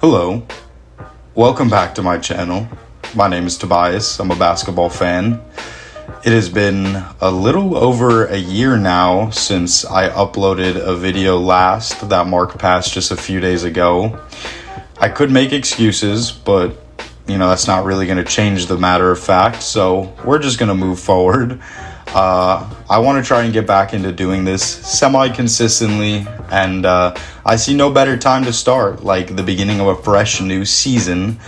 Hello, welcome back to my channel. My name is Tobias. I'm a basketball fan. It has been a little over a year now since I uploaded a video last that marked past just a few days ago. I could make excuses, but that's not really going to change the matter of fact, so we're just going to move forward. I want to try and get back into doing this semi-consistently, and I see no better time to start, like the beginning of a fresh new season.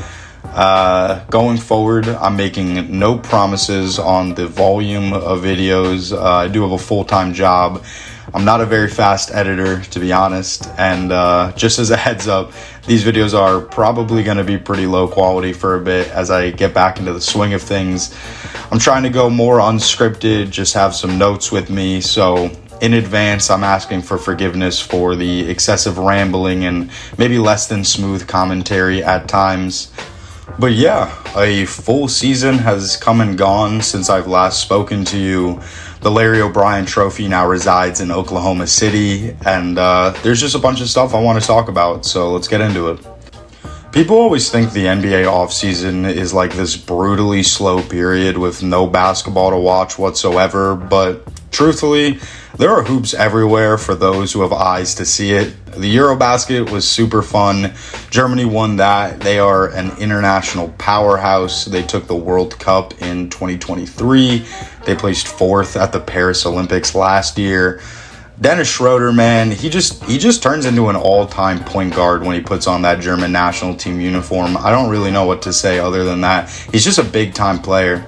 Going forward, I'm making no promises on the volume of videos. I do have a full-time job. I'm not a very fast editor, to be honest, and just as a heads up, these videos are probably going to be pretty low quality for a bit as I get back into the swing of things. I'm trying to go more unscripted, just have some notes with me, so in advance, I'm asking for forgiveness for the excessive rambling and maybe less than smooth commentary at times. But yeah, a full season has come and gone since I've last spoken to you. The Larry O'Brien Trophy now resides in Oklahoma City, and there's just a bunch of stuff I want to talk about, so let's get into it. People always think the NBA offseason is like this brutally slow period with no basketball to watch whatsoever, but truthfully, there are hoops everywhere for those who have eyes to see it. The Eurobasket was super fun. Germany won that. They are an international powerhouse. They took the World Cup in 2023. They placed fourth at the Paris Olympics last year. Dennis Schroeder, man, he just turns into an all-time point guard when he puts on that German national team uniform. I don't really know what to say other than that. He's just a big-time player.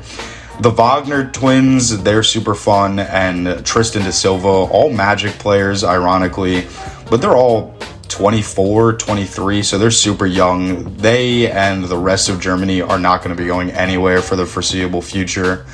The Wagner twins, they're super fun, and Tristan da Silva, all Magic players, ironically, but they're all 24, 23, so they're super young. They and the rest of Germany are not going to be going anywhere for the foreseeable future.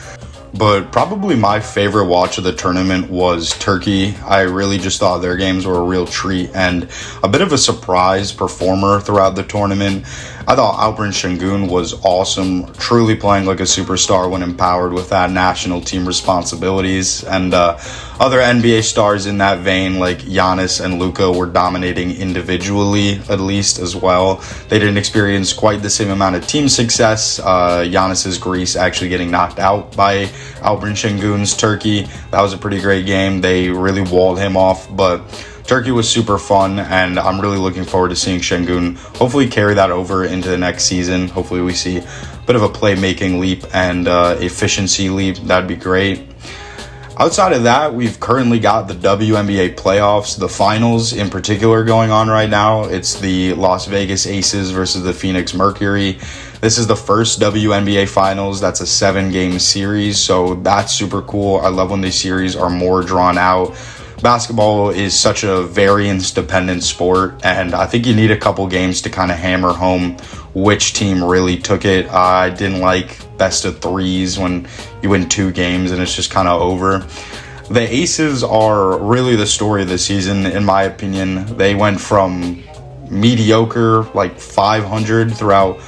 But probably my favorite watch of the tournament was Turkey. I really just thought their games were a real treat and a bit of a surprise performer throughout the tournament. I thought Alperen Şengün was awesome, truly playing like a superstar when empowered with that national team responsibilities. And other NBA stars in that vein, like Giannis and Luka, were dominating individually, at least, as well. They didn't experience quite the same amount of team success. Giannis's Greece actually getting knocked out by Alperen Şengün's Turkey. That was a pretty great game. They really walled him off, but Turkey was super fun, and I'm really looking forward to seeing Şengün hopefully carry that over into the next season. Hopefully we see a bit of a playmaking leap and efficiency leap. That'd be great. Outside of that, we've currently got the WNBA playoffs, the finals in particular going on right now. It's the Las Vegas Aces versus the Phoenix Mercury. This is the first WNBA finals. That's a 7-game series, so that's super cool. I love when these series are more drawn out. Basketball is such a variance-dependent sport, and I think you need a couple games to kind of hammer home which team really took it. I didn't like best of threes when you win 2 games and it's just kind of over. The Aces are really the story of the season, in my opinion. They went from mediocre, like 500 throughout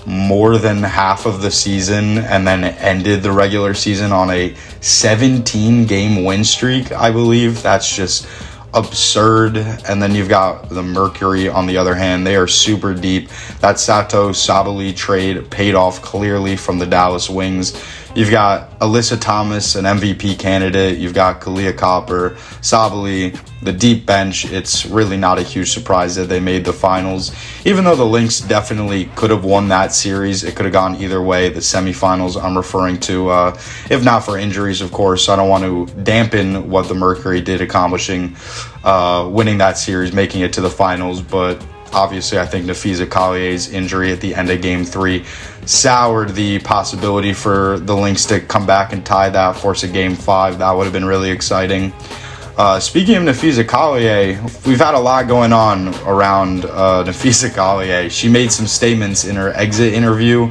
more than half of the season, and then ended the regular season on a 17-game win streak, I believe. That's just absurd. And then you've got the Mercury on the other hand. They are super deep. That Sato Sabally trade paid off clearly from the Dallas Wings. You've got Alyssa Thomas, an MVP candidate. You've got Kalia Copper, Sabally, the deep bench. It's really not a huge surprise that they made the finals. Even though the Lynx definitely could have won that series, it could have gone either way. The semifinals I'm referring to, if not for injuries, of course. I don't want to dampen what the Mercury did accomplishing, winning that series, making it to the finals, but obviously, I think Nafisa Collier's injury at the end of Game 3 soured the possibility for the Lynx to come back and tie that, force a Game 5. That would have been really exciting. Speaking of Nafisa Collier, we've had a lot going on around Nafisa Collier. She made some statements in her exit interview,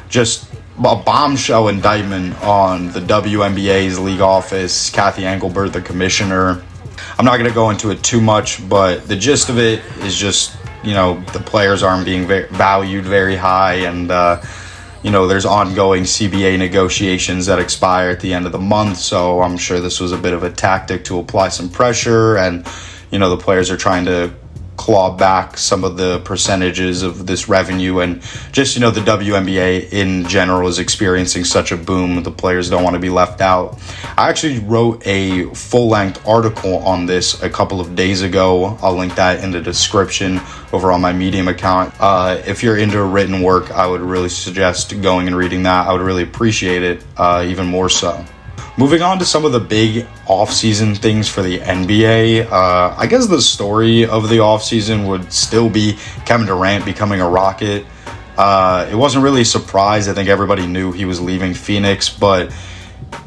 just a bombshell indictment on the WNBA's league office, Kathy Engelbert, the commissioner. I'm not going to go into it too much, but the gist of it is just, the players aren't being valued very high, and there's ongoing CBA negotiations that expire at the end of the month, so I'm sure this was a bit of a tactic to apply some pressure, and the players are trying to claw back some of the percentages of this revenue, and just, the WNBA in general is experiencing such a boom. The players don't want to be left out. I actually wrote a full-length article on this a couple of days ago. I'll link that in the description over on my Medium account. If you're into written work, I would really suggest going and reading that. I would really appreciate it, even more so. Moving on to some of the big offseason things for the NBA, I guess the story of the offseason would still be Kevin Durant becoming a Rocket. It wasn't really a surprise. I think everybody knew he was leaving Phoenix, but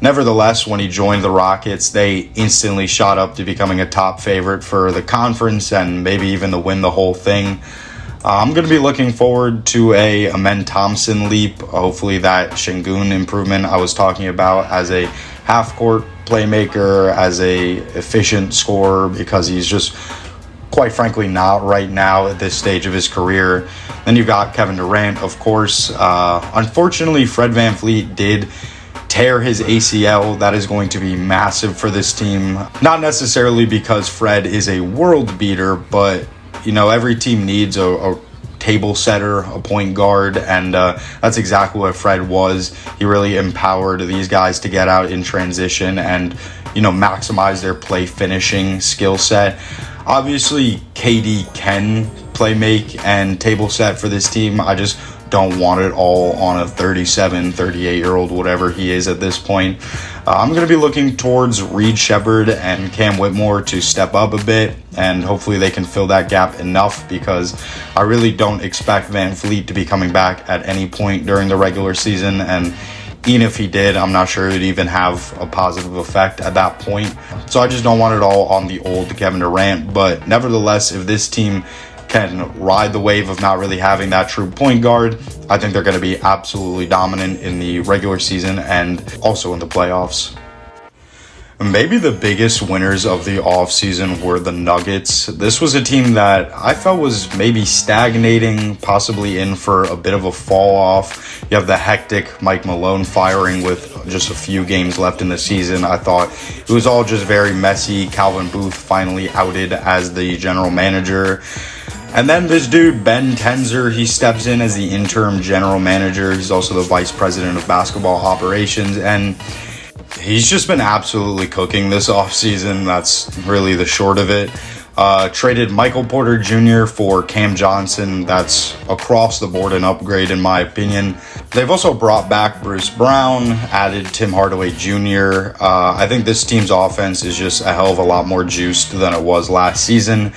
nevertheless, when he joined the Rockets, they instantly shot up to becoming a top favorite for the conference and maybe even to win the whole thing. I'm going to be looking forward to a Amen Thompson leap. Hopefully that Şengün improvement I was talking about as a half-court playmaker, as a efficient scorer, because he's just, quite frankly, not right now at this stage of his career. Then you've got Kevin Durant, of course. Unfortunately, Fred VanVleet did tear his ACL. That is going to be massive for this team. Not necessarily because Fred is a world beater, but every team needs a table setter, a point guard, and that's exactly what Fred was. He really empowered these guys to get out in transition and, maximize their play finishing skill set. Obviously, KD can play make and table set for this team. I just don't want it all on a 37, 38-year-old, whatever he is at this point. I'm going to be looking towards Reed Shepherd and Cam Whitmore to step up a bit, and hopefully they can fill that gap enough, because I really don't expect VanVleet to be coming back at any point during the regular season, and even if he did, I'm not sure it would even have a positive effect at that point. So I just don't want it all on the old Kevin Durant, but nevertheless, if this team can ride the wave of not really having that true point guard, I think they're going to be absolutely dominant in the regular season and also in the playoffs. Maybe the biggest winners of the offseason were the Nuggets. This was a team that I felt was maybe stagnating, possibly in for a bit of a fall off. You have the hectic Mike Malone firing with just a few games left in the season. I thought it was all just very messy. Calvin Booth finally outed as the general manager. And then this dude, Ben Tenzer, he steps in as the interim general manager. He's also the vice president of basketball operations, and he's just been absolutely cooking this offseason. That's really the short of it. Traded Michael Porter Jr. for Cam Johnson. That's across the board an upgrade in my opinion. They've also brought back Bruce Brown, added Tim Hardaway Jr. I think this team's offense is just a hell of a lot more juiced than it was last season.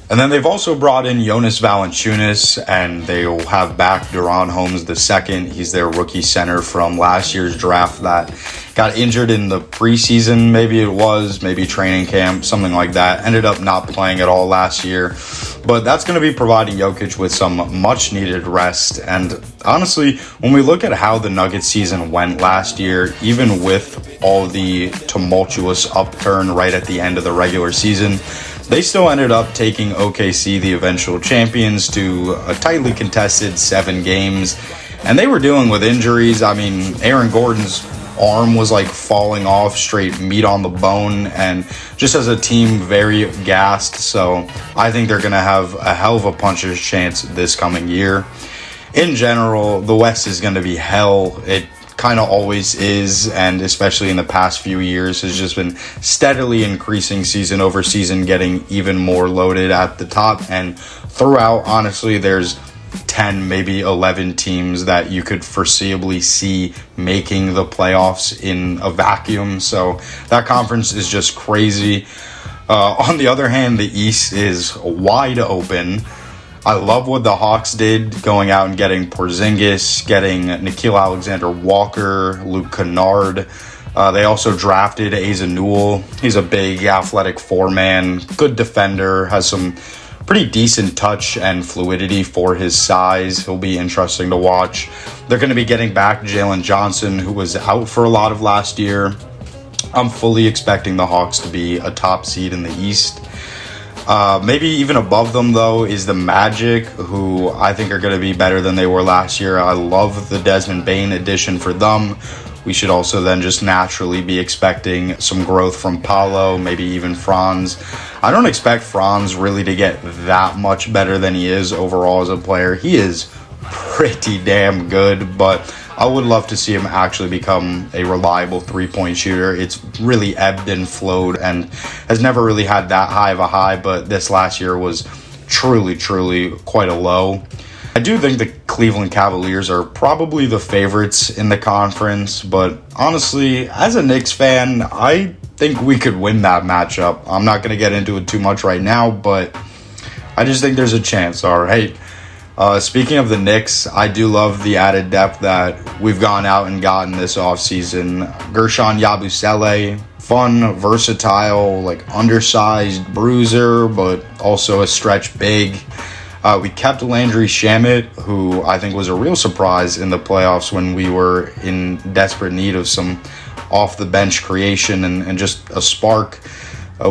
And then they've also brought in Jonas Valanciunas, and they'll have back De'Ron Holmes II. He's their rookie center from last year's draft that got injured in the preseason, maybe training camp, something like that. Ended up not playing at all last year. But that's going to be providing Jokic with some much-needed rest. And honestly, when we look at how the Nuggets season went last year, even with all the tumultuous upturn right at the end of the regular season, they still ended up taking OKC, the eventual champions, to a tightly contested 7 games. And they were dealing with injuries. I mean, Aaron Gordon's arm was like falling off, straight meat on the bone, and just as a team, very gassed. So I think they're going to have a hell of a puncher's chance this coming year. In general, the West is going to be hell. It kind of always is, and especially in the past few years has just been steadily increasing season over season, getting even more loaded at the top, and throughout, honestly, there's 10, maybe 11 teams that you could foreseeably see making the playoffs in a vacuum. So that conference is just crazy. On the other hand, the East is wide open. I love what the Hawks did, going out and getting Porzingis, getting Nickeil Alexander-Walker, Luke Kennard. They also drafted Asa Newell. He's a big, athletic four-man, good defender, has some pretty decent touch and fluidity for his size. He'll be interesting to watch. They're going to be getting back Jalen Johnson, who was out for a lot of last year. I'm fully expecting the Hawks to be a top seed in the East. Maybe even above them, though, is the Magic, who I think are going to be better than they were last year. I love the Desmond Bane addition for them. We should also then just naturally be expecting some growth from Paolo, maybe even Franz. I don't expect Franz really to get that much better than he is overall as a player. He is pretty damn good, but I would love to see him actually become a reliable three-point shooter. It's really ebbed and flowed and has never really had that high of a high, but this last year was truly quite a low. I do think the Cleveland Cavaliers are probably the favorites in the conference, but honestly, as a Knicks fan, I think we could win that matchup. I'm not going to get into it too much right now, but I just think there's a chance, all right? Speaking of the Knicks, I do love the added depth that we've gone out and gotten this offseason. Gershon Yabusele, fun, versatile, like undersized bruiser, but also a stretch big. We kept Landry Shamet, who I think was a real surprise in the playoffs when we were in desperate need of some off-the-bench creation and just a spark.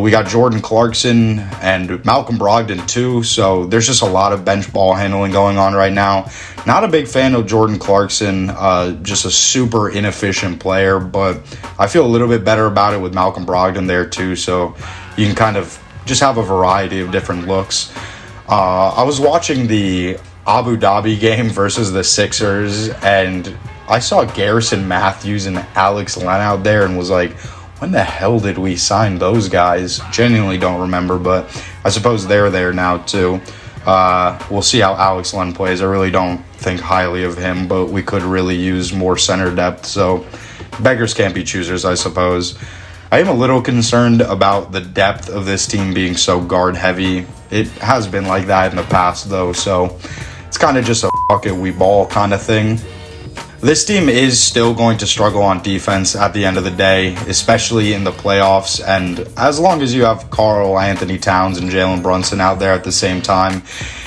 We got Jordan Clarkson and Malcolm Brogdon too, so there's just a lot of bench ball handling going on right now. Not a big fan of Jordan Clarkson, just a super inefficient player, but I feel a little bit better about it with Malcolm Brogdon there too, so you can kind of just have a variety of different looks. I was watching the Abu Dhabi game versus the Sixers, and I saw Garrison Matthews and Alex Len out there and was like, when the hell did we sign those guys? Genuinely don't remember, but I suppose they're there now too. We'll see how Alex Len plays. I really don't think highly of him, but we could really use more center depth, so beggars can't be choosers, I suppose. I am a little concerned about the depth of this team being so guard heavy. It has been like that in the past though, so it's kind of just a fuck it, we ball kind of thing. This team is still going to struggle on defense at the end of the day, especially in the playoffs, and as long as you have Karl Anthony Towns and Jalen Brunson out there at the same time,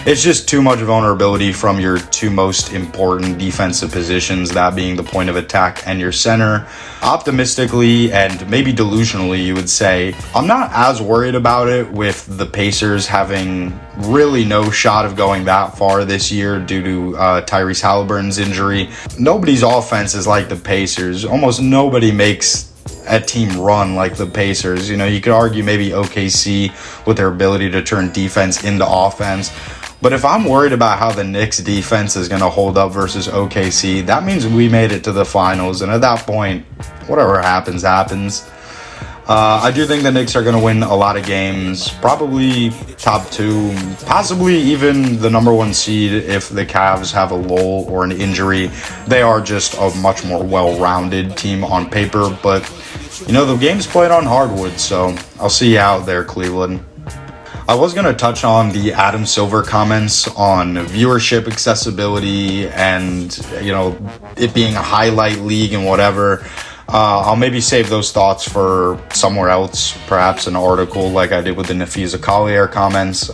it's just too much vulnerability from your two most important defensive positions, that being the point of attack and your center. Optimistically and maybe delusionally, you would say, I'm not as worried about it with the Pacers having really no shot of going that far this year due to Tyrese Halliburton's injury. Nobody's offense is like the Pacers. Almost nobody makes a team run like the Pacers. You know, you could argue maybe OKC with their ability to turn defense into offense. But if I'm worried about how the Knicks defense is going to hold up versus OKC, that means we made it to the finals. And at that point, whatever happens, happens. I do think the Knicks are going to win a lot of games, probably top two, possibly even the number one seed if the Cavs have a lull or an injury. They are just a much more well-rounded team on paper, but, you know, the game's played on hardwood, so I'll see you out there, Cleveland. I was going to touch on the Adam Silver comments on viewership accessibility and, you know, it being a highlight league and whatever. I'll maybe save those thoughts for somewhere else, perhaps an article like I did with the Nafisa Collier comments.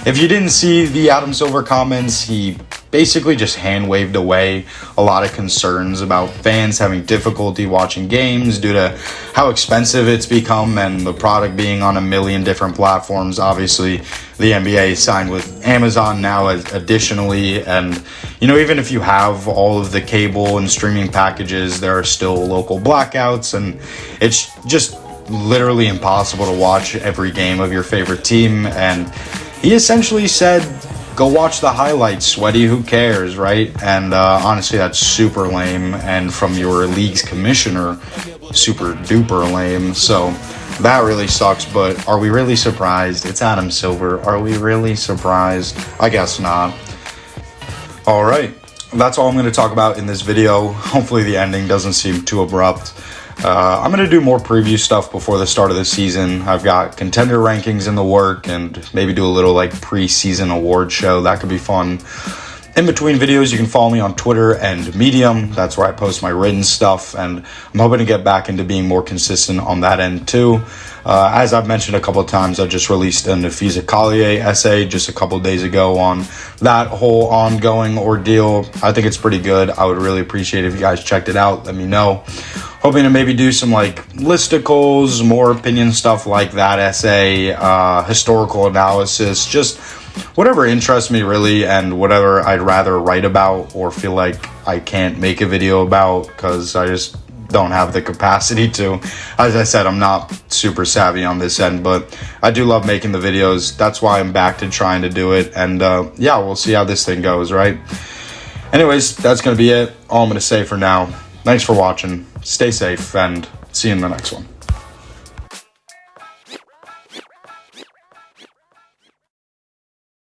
If you didn't see the Adam Silver comments, he basically just hand-waved away a lot of concerns about fans having difficulty watching games due to how expensive it's become and the product being on a million different platforms. Obviously, the NBA signed with Amazon now additionally, and you know, even if you have all of the cable and streaming packages, there are still local blackouts, and it's just literally impossible to watch every game of your favorite team. And he essentially said, go watch the highlights, sweaty, who cares, right? And honestly, that's super lame, and from your league's commissioner, super duper lame. So that really sucks, but are we really surprised? It's Adam Silver. Are we really surprised? I guess not. All right, that's all I'm going to talk about in this video. Hopefully the ending doesn't seem too abrupt. I'm going to do more preview stuff before the start of the season. I've got contender rankings in the work and maybe do a little like preseason award show. That could be fun. In between videos, you can follow me on Twitter and Medium. That's where I post my written stuff, and I'm hoping to get back into being more consistent on that end too. As I've mentioned a couple of times, I just released a Nafisa Collier essay just a couple of days ago on that whole ongoing ordeal. I think it's pretty good. I would really appreciate it if you guys checked it out. Let me know. Hoping to maybe do some like listicles, more opinion stuff like that essay, historical analysis, just whatever interests me really, and whatever I'd rather write about or feel like I can't make a video about because I just don't have the capacity to. As I said, I'm not super savvy on this end, but I do love making the videos. That's why I'm back to trying to do it. And yeah, we'll see how this thing goes, right? Anyways, that's going to be it. All I'm going to say for now. Thanks for watching. Stay safe, and see you in the next one.